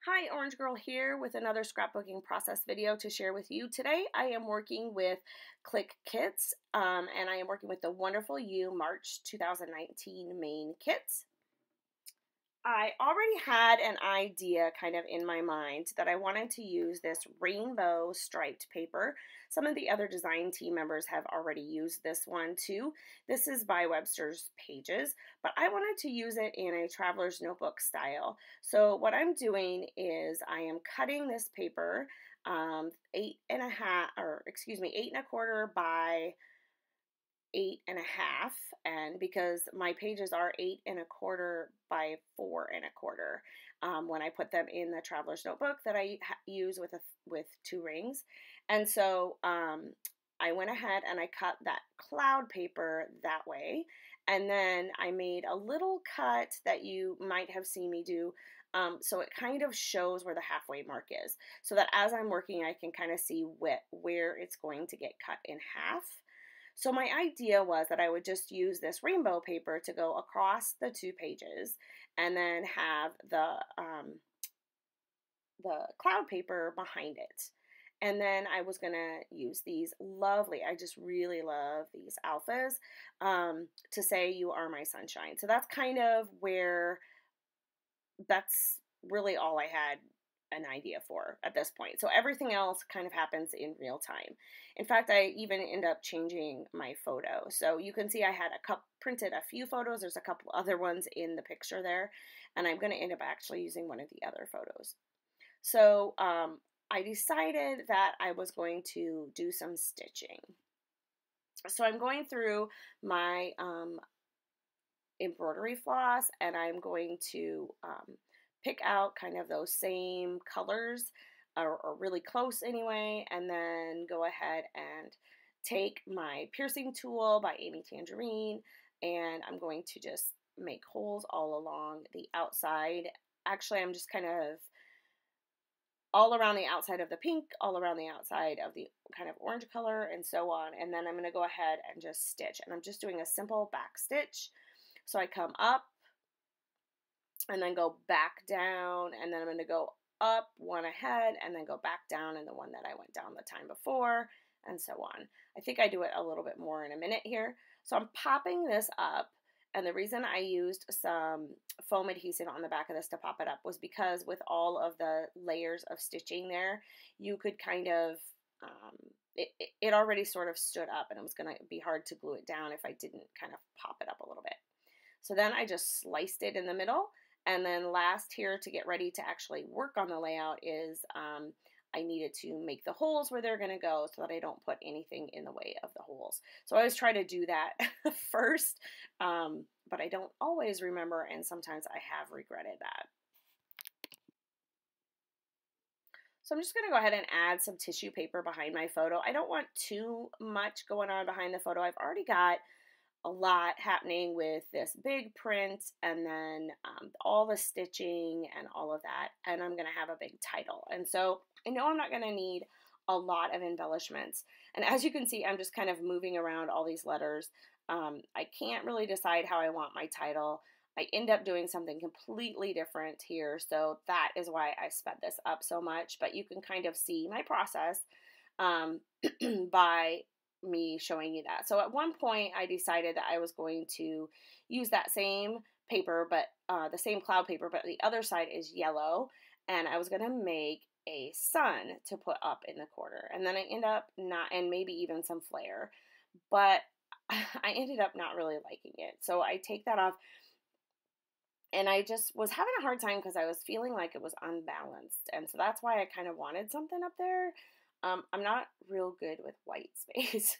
Hi, Orange Girl here with another scrapbooking process video to share with you. Today I am working with Clique Kits and I am working with the Wonderful You March 2019 main kits. I already had an idea kind of in my mind that I wanted to use this rainbow striped paper. Some of the other design team members have already used this one too. This is by Webster's Pages, but I wanted to use it in a traveler's notebook style. So what I'm doing is I am cutting this paper 8.25 by 8.5, and because my pages are 8.25 by 4.25 when I put them in the traveler's notebook that I use with two rings. And so I went ahead and I cut that cloud paper that way, and then I made a little cut that you might have seen me do, so it kind of shows where the halfway mark is, so that as I'm working I can kind of see where it's going to get cut in half. So my idea was that I would just use this rainbow paper to go across the two pages and then have the cloud paper behind it. And then I was going to use these lovely, I just really love these alphas, to say you are my sunshine. So that's kind of where, that's really all I had an idea for at this point. So everything else kind of happens in real time. In fact, I even end up changing my photo. So you can see I had printed a few photos. There's a couple other ones in the picture there, and I'm going to end up actually using one of the other photos. So I decided that I was going to do some stitching. So I'm going through my embroidery floss, and I'm going to pick out kind of those same colors, or really close anyway, and then go ahead and take my piercing tool by Amy Tangerine, and I'm going to just make holes all along the outside. Actually, I'm just kind of all around the outside of the pink, all around the outside of the kind of orange color, and so on. And then I'm going to go ahead and just stitch, and I'm just doing a simple back stitch. So I come up and then go back down, and then I'm going to go up one ahead and then go back down in the one that I went down the time before, and so on. I think I do it a little bit more in a minute here. So I'm popping this up, and the reason I used some foam adhesive on the back of this to pop it up was because with all of the layers of stitching there, you could kind of, it already sort of stood up, and it was going to be hard to glue it down if I didn't kind of pop it up a little bit. So then I just sliced it in the middle. And then last here to get ready to actually work on the layout is I needed to make the holes where they're going to go so that I don't put anything in the way of the holes. So I always try to do that first, but I don't always remember, and sometimes I have regretted that. So I'm just going to go ahead and add some tissue paper behind my photo. I don't want too much going on behind the photo. I've already got a lot happening with this big print, and then all the stitching and all of that, and I'm going to have a big title. And so I know I'm not going to need a lot of embellishments, and as you can see, I'm just kind of moving around all these letters. I can't really decide how I want my title. I end up doing something completely different here, so that is why I sped this up so much, but you can kind of see my process by me showing you that. So at one point I decided that I was going to use that same paper, but the same cloud paper, but the other side is yellow, and I was going to make a sun to put up in the corner, and then I end up not, and maybe even some flare, but I ended up not really liking it. So I take that off, and I just was having a hard time because I was feeling like it was unbalanced, and so that's why I kind of wanted something up there. I'm not real good with white space,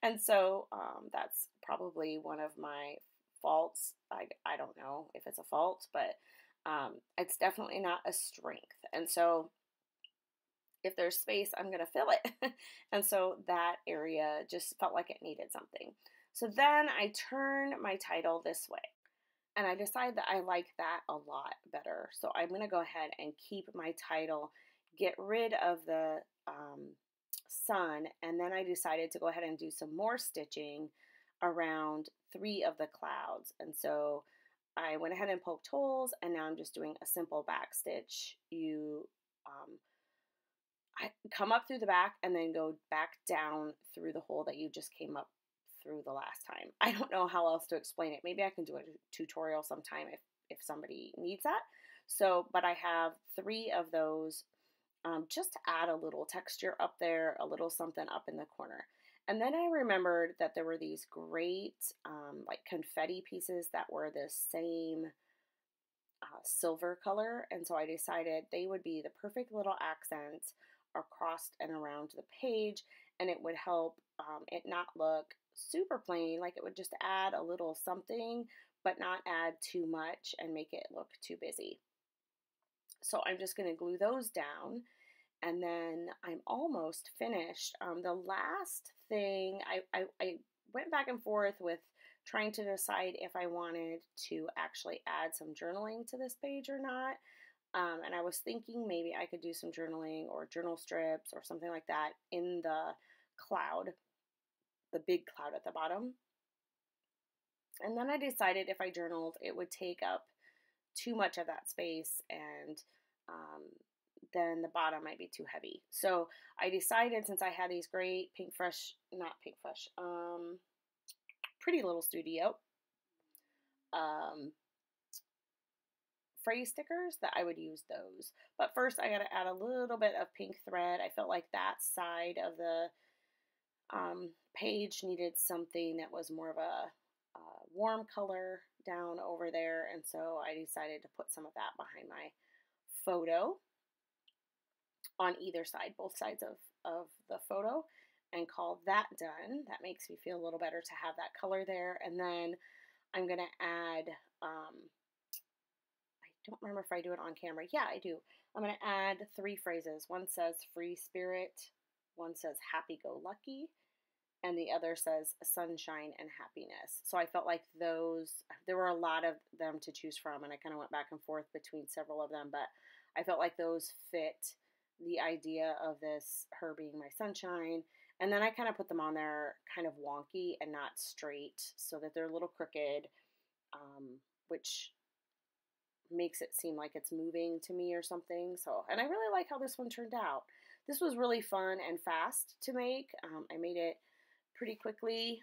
and so that's probably one of my faults. I don't know if it's a fault, but it's definitely not a strength. And so if there's space, I'm going to fill it. And so that area just felt like it needed something. So then I turn my title this way, and I decide that I like that a lot better. So I'm going to go ahead and keep my title, get rid of the sun, and then I decided to go ahead and do some more stitching around 3 of the clouds. And so I went ahead and poked holes, and now I'm just doing a simple back stitch. You I come up through the back and then go back down through the hole that you just came up through the last time. I don't know how else to explain it. Maybe I can do a tutorial sometime if somebody needs that. So, but I have 3 of those just to add a little texture up there, a little something up in the corner. And then I remembered that there were these great like confetti pieces that were the same silver color, and so I decided they would be the perfect little accent across and around the page, and it would help it not look super plain, like it would just add a little something, but not add too much and make it look too busy. So I'm just going to glue those down, and then I'm almost finished. The last thing, I went back and forth with trying to decide if I wanted to actually add some journaling to this page or not. And I was thinking maybe I could do some journaling or journal strips or something like that in the cloud, the big cloud at the bottom. And then I decided if I journaled, it would take up too much of that space, and then the bottom might be too heavy. So I decided, since I had these great Pretty Little Studio phrase stickers, that I would use those. But first I got to add a little bit of pink thread. I felt like that side of the page needed something that was more of a warm color down over there, and so I decided to put some of that behind my photo on either side, both sides of the photo, and call that done. That makes me feel a little better to have that color there. And then I'm going to add, I don't remember if I do it on camera. Yeah, I do. I'm going to add 3 phrases. One says free spirit, one says happy go lucky, and the other says sunshine and happiness. So I felt like there were a lot of them to choose from, and I kind of went back and forth between several of them, but I felt like those fit the idea of this, her being my sunshine. And then I kind of put them on there kind of wonky and not straight, so that they're a little crooked, which makes it seem like it's moving to me or something. So, and I really like how this one turned out. This was really fun and fast to make. I made it pretty quickly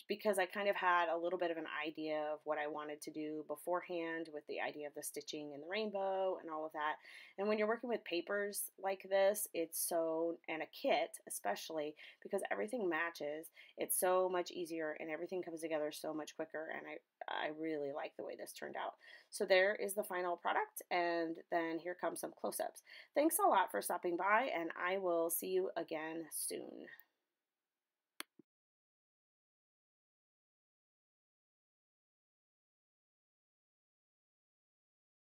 because I kind of had a little bit of an idea of what I wanted to do beforehand, with the idea of the stitching and the rainbow and all of that. And when you're working with papers like this, and a kit especially, because everything matches, it's so much easier and everything comes together so much quicker, and I really like the way this turned out. So there is the final product, and then here comes some close-ups. Thanks a lot for stopping by, and I will see you again soon.